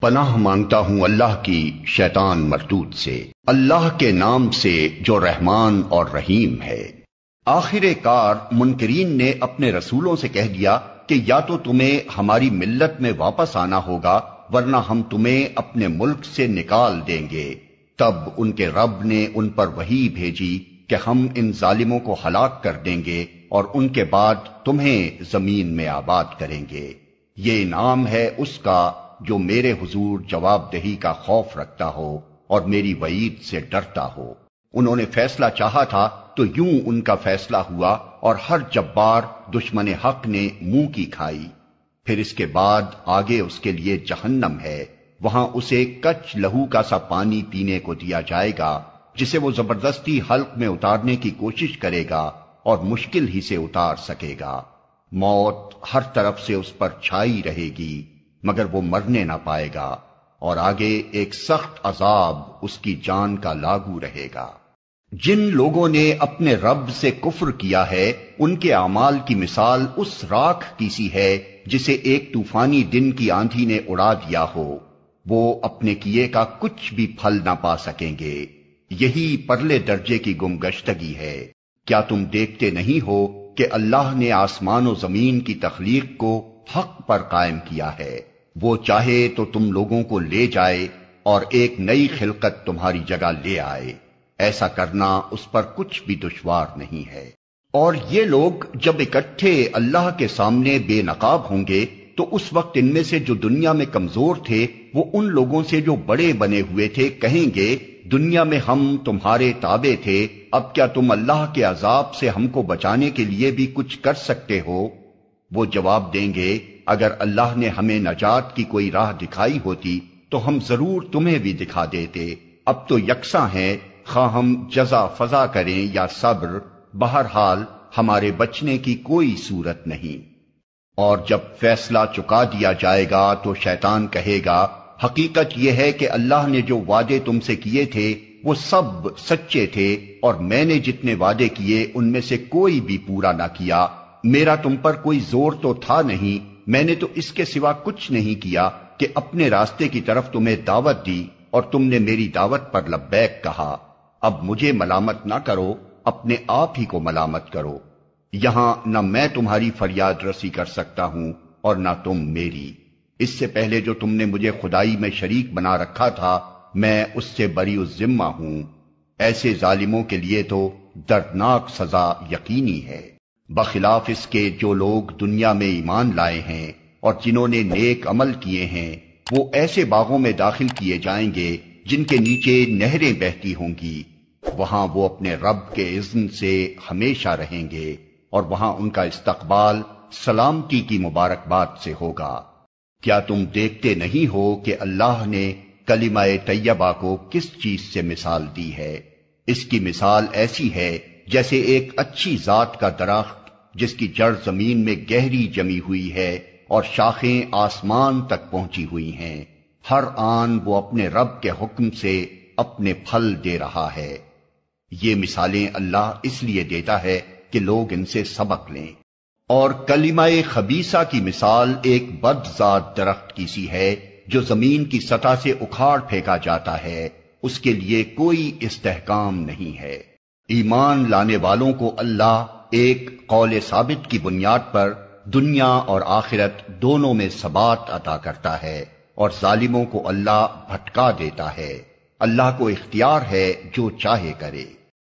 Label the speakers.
Speaker 1: پناہ مانگتا ہوں اللہ کی شیطان مردود سے، اللہ کے نام سے جو رحمان اور رحیم ہے۔ آخر کار منکرین نے اپنے رسولوں سے کہہ دیا کہ یا تو تمہیں ہماری ملت میں واپس آنا ہوگا ورنہ ہم تمہیں اپنے ملک سے نکال دیں گے۔ تب ان کے رب نے ان پر وحی بھیجی کہ ہم ان ظالموں کو ہلاک کر دیں گے اور ان کے بعد تمہیں زمین میں آباد کریں گے۔ یہ انعام ہے اس کا جو میرے حضور جواب دہی کا خوف رکھتا ہو اور میری وعید سے ڈرتا ہو۔ انہوں نے فیصلہ چاہا تھا تو یوں ان کا فیصلہ ہوا اور ہر جبار دشمن حق نے منہ کی کھائی۔ پھر اس کے بعد آگے اس کے لیے جہنم ہے، وہاں اسے کچ لہو کا سا پانی پینے کو دیا جائے گا جسے وہ زبردستی حلق میں اتارنے کی کوشش کرے گا اور مشکل ہی سے اتار سکے گا۔ موت ہر طرف سے اس پر چھائی رہے گی مگر وہ مرنے نہ پائے گا، اور آگے ایک سخت عذاب اس کی جان کا لاگو رہے گا۔ جن لوگوں نے اپنے رب سے کفر کیا ہے ان کے اعمال کی مثال اس راکھ کی سی ہے جسے ایک طوفانی دن کی آندھی نے اڑا دیا ہو، وہ اپنے کیے کا کچھ بھی پھل نہ پا سکیں گے۔ یہی پرلے درجے کی گمگشتگی ہے۔ کیا تم دیکھتے نہیں ہو کہ اللہ نے آسمان و زمین کی تخلیق کو حق پر قائم کیا ہے؟ وہ چاہے تو تم لوگوں کو لے جائے اور ایک نئی خلقت تمہاری جگہ لے آئے۔ ایسا کرنا اس پر کچھ بھی دشوار نہیں ہے۔ اور یہ لوگ جب اکٹھے اللہ کے سامنے بے نقاب ہوں گے تو اس وقت ان میں سے جو دنیا میں کمزور تھے وہ ان لوگوں سے جو بڑے بنے ہوئے تھے کہیں گے دنیا میں ہم تمہارے تابع تھے، اب کیا تم اللہ کے عذاب سے ہم کو بچانے کے لیے بھی کچھ کر سکتے ہو؟ وہ جواب دیں گے اگر اللہ نے ہمیں نجات کی کوئی راہ دکھائی ہوتی تو ہم ضرور تمہیں بھی دکھا دیتے۔ اب تو یکساں ہیں، خواہ ہم جزا فضا کریں یا صبر، بہرحال ہمارے بچنے کی کوئی صورت نہیں۔ اور جب فیصلہ چکا دیا جائے گا تو شیطان کہے گا حقیقت یہ ہے کہ اللہ نے جو وعدے تم سے کیے تھے وہ سب سچے تھے اور میں نے جتنے وعدے کیے ان میں سے کوئی بھی پورا نہ کیا۔ میرا تم پر کوئی زور تو تھا نہیں، میں نے تو اس کے سوا کچھ نہیں کیا کہ اپنے راستے کی طرف تمہیں دعوت دی اور تم نے میری دعوت پر لبیک کہا۔ اب مجھے ملامت نہ کرو، اپنے آپ ہی کو ملامت کرو۔ یہاں نہ میں تمہاری فریاد رسی کر سکتا ہوں اور نہ تم میری۔ اس سے پہلے جو تم نے مجھے خدائی میں شریک بنا رکھا تھا میں اس سے بری الذمہ ہوں۔ ایسے ظالموں کے لیے تو دردناک سزا یقینی ہے، بخلاف اس کے جو لوگ دنیا میں ایمان لائے ہیں اور جنہوں نے نیک عمل کیے ہیں وہ ایسے باغوں میں داخل کیے جائیں گے جن کے نیچے نہریں بہتی ہوں گی، وہاں وہ اپنے رب کے اذن سے ہمیشہ رہیں گے اور وہاں ان کا استقبال سلامتی کی مبارکباد سے ہوگا۔ کیا تم دیکھتے نہیں ہو کہ اللہ نے کلمہ طیبہ کو کس چیز سے مثال دی ہے؟ اس کی مثال ایسی ہے جیسے ایک اچھی ذات کا درخت جس کی جڑ زمین میں گہری جمی ہوئی ہے اور شاخیں آسمان تک پہنچی ہوئی ہیں، ہر آن وہ اپنے رب کے حکم سے اپنے پھل دے رہا ہے۔ یہ مثالیں اللہ اس لیے دیتا ہے کہ لوگ ان سے سبق لیں۔ اور کلمہ خبیثہ کی مثال ایک بدذات درخت کی سی ہے جو زمین کی سطح سے اکھاڑ پھینکا جاتا ہے، اس کے لیے کوئی استحکام نہیں ہے۔ ایمان لانے والوں کو اللہ ایک قول ثابت کی بنیاد پر دنیا اور آخرت دونوں میں ثبات عطا کرتا ہے اور ظالموں کو اللہ بھٹکا دیتا ہے۔ اللہ کو اختیار ہے جو چاہے کرے۔